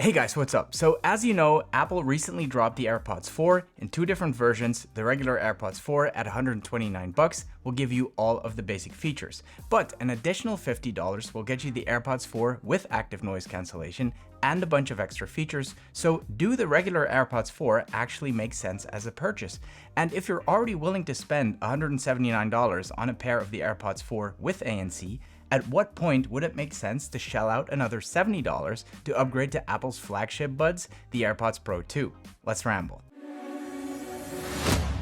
Hey guys, what's up? So as you know, Apple recently dropped the AirPods 4 in two different versions. The regular AirPods 4 at $129 will give you all of the basic features, but an additional $50 will get you the AirPods 4 with active noise cancellation and a bunch of extra features. So do the regular AirPods 4 actually make sense as a purchase? And if you're already willing to spend $179 on a pair of the AirPods 4 with ANC, at what point would it make sense to shell out another $70 to upgrade to Apple's flagship buds, the AirPods Pro 2? Let's ramble.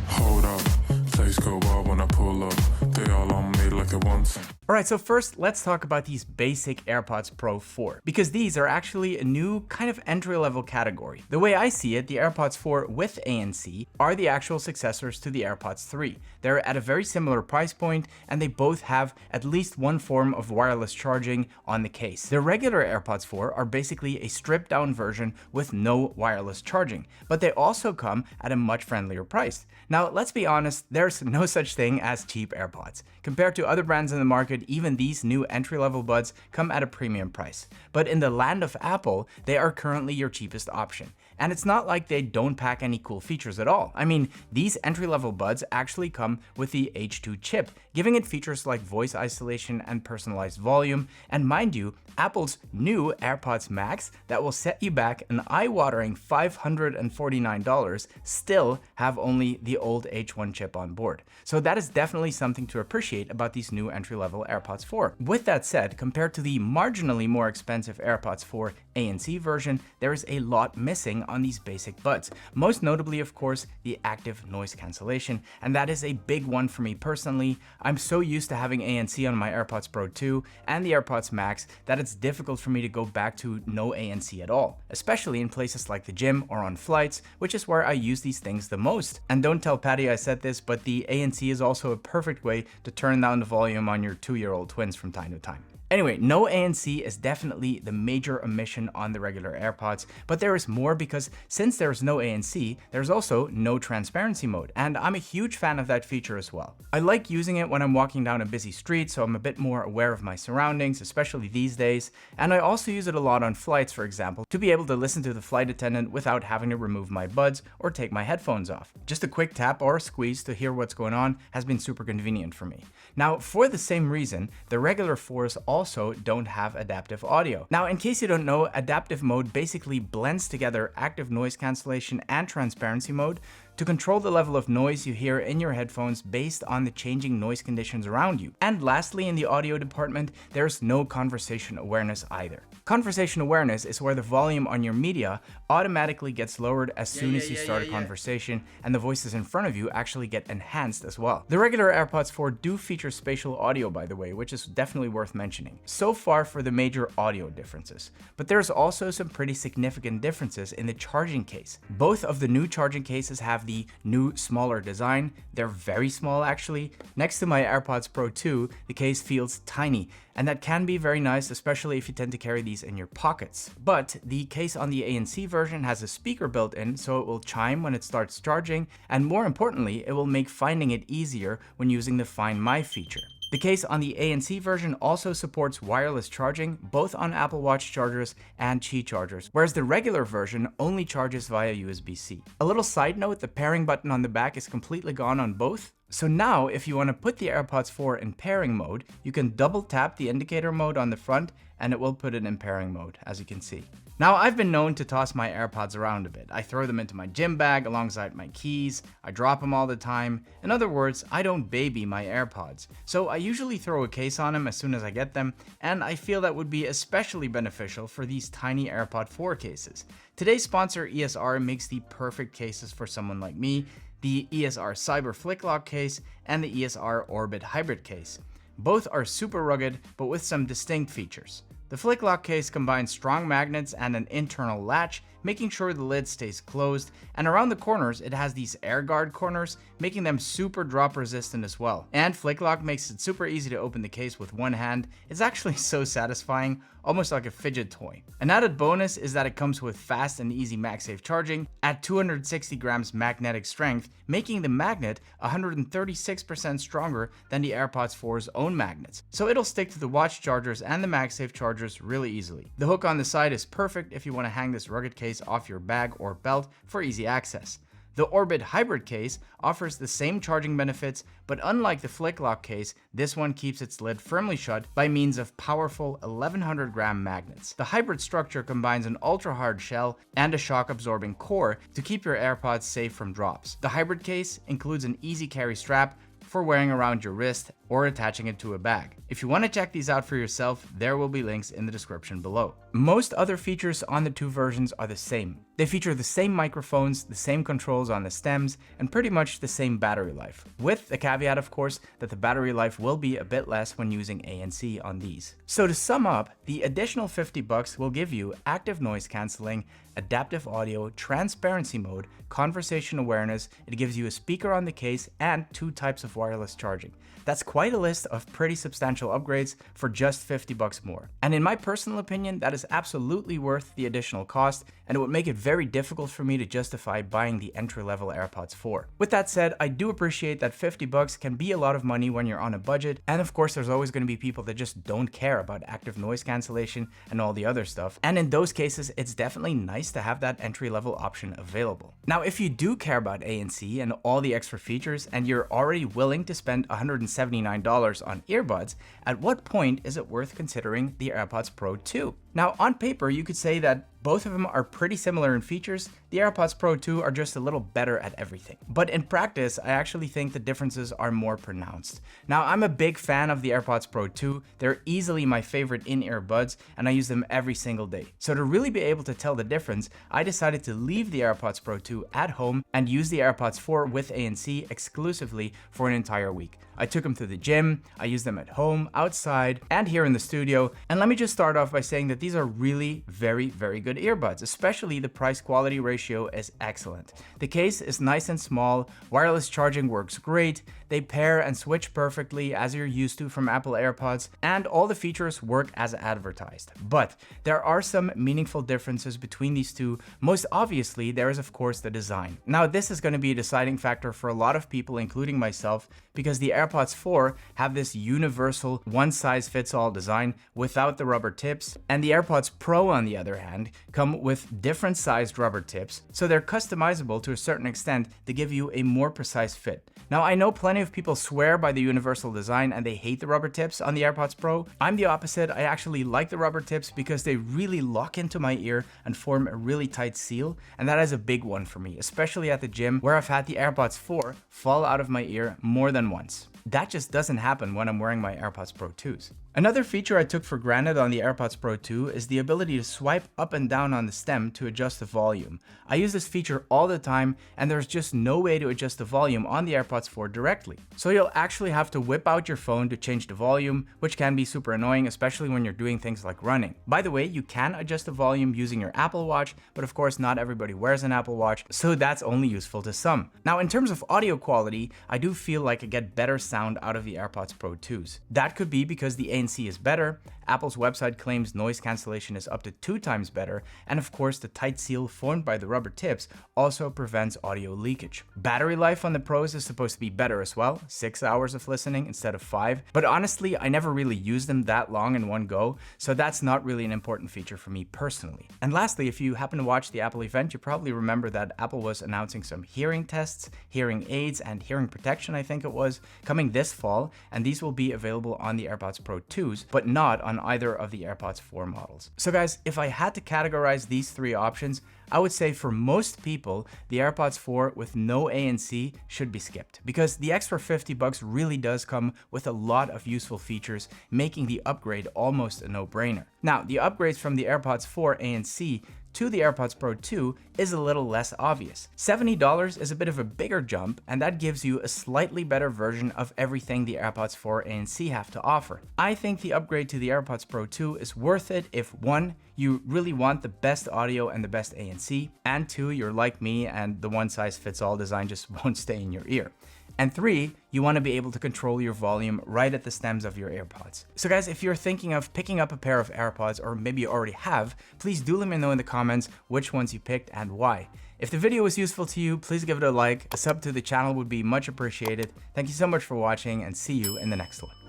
Hold up, things go wild when I pull up. They all on me like it once. Alright, so first let's talk about these basic AirPods Pro 4, because these are actually a new kind of entry-level category. The way I see it, the AirPods 4 with ANC are the actual successors to the AirPods 3. They're at a very similar price point, and they both have at least one form of wireless charging on the case. The regular AirPods 4 are basically a stripped-down version with no wireless charging, but they also come at a much friendlier price. Now, let's be honest, there's no such thing as cheap AirPods. Compared to other brands in the market, even these new entry-level buds come at a premium price. But in the land of Apple, they are currently your cheapest option. And it's not like they don't pack any cool features at all. I mean, these entry-level buds actually come with the H2 chip, giving it features like voice isolation and personalized volume. And mind you, Apple's new AirPods Max that will set you back an eye-watering $549 still have only the old H1 chip on board. So that is definitely something to appreciate about these new entry-level AirPods 4. With that said, compared to the marginally more expensive AirPods 4 ANC version, there is a lot missing on these basic buds. Most notably, of course, the active noise cancellation, and that is a big one for me personally. I'm so used to having ANC on my AirPods Pro 2 and the AirPods Max that it's difficult for me to go back to no ANC at all, especially in places like the gym or on flights, which is where I use these things the most. And don't tell Patty I said this, but the ANC is also a perfect way to turn down the volume on your 2-year-old twins from time to time. Anyway, no ANC is definitely the major omission on the regular AirPods, but there is more because since there's no ANC, there's also no transparency mode, and I'm a huge fan of that feature as well. I like using it when I'm walking down a busy street, so I'm a bit more aware of my surroundings, especially these days, and I also use it a lot on flights, for example, to be able to listen to the flight attendant without having to remove my buds or take my headphones off. Just a quick tap or squeeze to hear what's going on has been super convenient for me. Now, for the same reason, the regular 4s also don't have adaptive audio. Now, in case you don't know, adaptive mode basically blends together active noise cancellation and transparency mode to control the level of noise you hear in your headphones based on the changing noise conditions around you. And lastly, in the audio department, there's no conversation awareness either. Conversation awareness is where the volume on your media automatically gets lowered as soon as you start a conversation, and the voices in front of you actually get enhanced as well. The regular AirPods 4 do feature spatial audio, by the way, which is definitely worth mentioning. So far for the major audio differences, but there's also some pretty significant differences in the charging case. Both of the new charging cases have the new smaller design. They're very small actually. Next to my AirPods Pro 2, the case feels tiny, and that can be very nice, especially if you tend to carry these in your pockets. But the case on the ANC version has a speaker built in, so it will chime when it starts charging, and more importantly, it will make finding it easier when using the Find My feature. The case on the ANC version also supports wireless charging, both on Apple Watch chargers and Qi chargers, whereas the regular version only charges via USB-C. A little side note, the pairing button on the back is completely gone on both. So now, if you want to put the AirPods 4 in pairing mode, you can double tap the indicator mode on the front and it will put it in pairing mode, as you can see. Now, I've been known to toss my AirPods around a bit. I throw them into my gym bag alongside my keys. I drop them all the time. In other words, I don't baby my AirPods. So I usually throw a case on them as soon as I get them, and I feel that would be especially beneficial for these tiny AirPod 4 cases. Today's sponsor, ESR, makes the perfect cases for someone like me, the ESR Cyber Flick Lock case and the ESR Orbit Hybrid case. Both are super rugged, but with some distinct features. The Flick Lock case combines strong magnets and an internal latch, making sure the lid stays closed, and around the corners it has these air guard corners, making them super drop resistant as well. And Flick Lock makes it super easy to open the case with one hand. It's actually so satisfying, almost like a fidget toy. An added bonus is that it comes with fast and easy MagSafe charging at 260 grams magnetic strength, making the magnet 136% stronger than the AirPods 4's own magnets. So it'll stick to the watch chargers and the MagSafe charger chargers really easily. The hook on the side is perfect if you want to hang this rugged case off your bag or belt for easy access. The Orbit Hybrid case offers the same charging benefits, but unlike the Flick Lock case, this one keeps its lid firmly shut by means of powerful 1100 gram magnets. The hybrid structure combines an ultra hard shell and a shock absorbing core to keep your AirPods safe from drops. The hybrid case includes an easy carry strap for wearing around your wrist or attaching it to a bag. If you want to check these out for yourself, there will be links in the description below. Most other features on the two versions are the same. They feature the same microphones, the same controls on the stems, and pretty much the same battery life, with the caveat of course that the battery life will be a bit less when using ANC on these. So to sum up, the additional $50 will give you active noise cancelling, adaptive audio, transparency mode, conversation awareness, it gives you a speaker on the case, and 2 types of wireless charging. That's quite a list of pretty substantial upgrades for just $50 more. And in my personal opinion, that is absolutely worth the additional cost, and it would make it very difficult for me to justify buying the entry-level AirPods 4. With that said, I do appreciate that $50 can be a lot of money when you're on a budget, and of course there's always going to be people that just don't care about active noise cancellation and all the other stuff, and in those cases it's definitely nice to have that entry-level option available. Now if you do care about ANC and all the extra features, and you're already willing to spend $179 on earbuds, at what point is it worth considering the AirPods Pro 2? Now on paper you could say that both of them are pretty similar in features. The AirPods Pro 2 are just a little better at everything. But in practice, I actually think the differences are more pronounced. Now, I'm a big fan of the AirPods Pro 2. They're easily my favorite in-ear buds, and I use them every single day. So to really be able to tell the difference, I decided to leave the AirPods Pro 2 at home and use the AirPods 4 with ANC exclusively for an entire week. I took them to the gym, I used them at home, outside, and here in the studio. And let me just start off by saying that these are really very good earbuds, especially the price quality ratio is excellent. The case is nice and small, wireless charging works great, they pair and switch perfectly as you're used to from Apple AirPods, and all the features work as advertised. But there are some meaningful differences between these two. Most obviously, there is of course the design. Now this is going to be a deciding factor for a lot of people, including myself, because the AirPods 4 have this universal one-size-fits-all design without the rubber tips, and the AirPods Pro on the other hand come with different sized rubber tips, so they're customizable to a certain extent to give you a more precise fit. Now I know plenty of people swear by the universal design and they hate the rubber tips on the AirPods Pro. I'm the opposite. I actually like the rubber tips because they really lock into my ear and form a really tight seal, and that is a big one for me, especially at the gym where I've had the AirPods 4 fall out of my ear more than once. That just doesn't happen when I'm wearing my AirPods Pro 2s. Another feature I took for granted on the AirPods Pro 2 is the ability to swipe up and down on the stem to adjust the volume. I use this feature all the time, and there's just no way to adjust the volume on the AirPods 4 directly. So you'll actually have to whip out your phone to change the volume, which can be super annoying, especially when you're doing things like running. By the way, you can adjust the volume using your Apple Watch, but of course not everybody wears an Apple Watch, so that's only useful to some. Now in terms of audio quality, I do feel like I get better sound out of the AirPods Pro 2s. That could be because the ANC is better, Apple's website claims noise cancellation is up to 2 times better, and of course the tight seal formed by the rubber tips also prevents audio leakage. Battery life on the Pros is supposed to be better as well, 6 hours of listening instead of 5, but honestly I never really used them that long in one go, so that's not really an important feature for me personally. And lastly, if you happen to watch the Apple event, you probably remember that Apple was announcing some hearing tests, hearing aids, and hearing protection I think it was, coming this fall, and these will be available on the AirPods Pro 2s, but not on either of the AirPods 4 models. So guys, if I had to categorize these 3 options, I would say for most people, the AirPods 4 with no ANC should be skipped, because the extra $50 really does come with a lot of useful features, making the upgrade almost a no-brainer. Now, the upgrades from the AirPods 4 ANC to the AirPods Pro 2 is a little less obvious. $70 is a bit of a bigger jump, and that gives you a slightly better version of everything the AirPods 4 ANC have to offer. I think the upgrade to the AirPods Pro 2 is worth it if 1, you really want the best audio and the best ANC, and 2, you're like me and the one-size-fits-all design just won't stay in your ear. And 3, you want to be able to control your volume right at the stems of your AirPods. So guys, if you're thinking of picking up a pair of AirPods, or maybe you already have, please do let me know in the comments which ones you picked and why. If the video was useful to you, please give it a like, a sub to the channel would be much appreciated. Thank you so much for watching, and see you in the next one.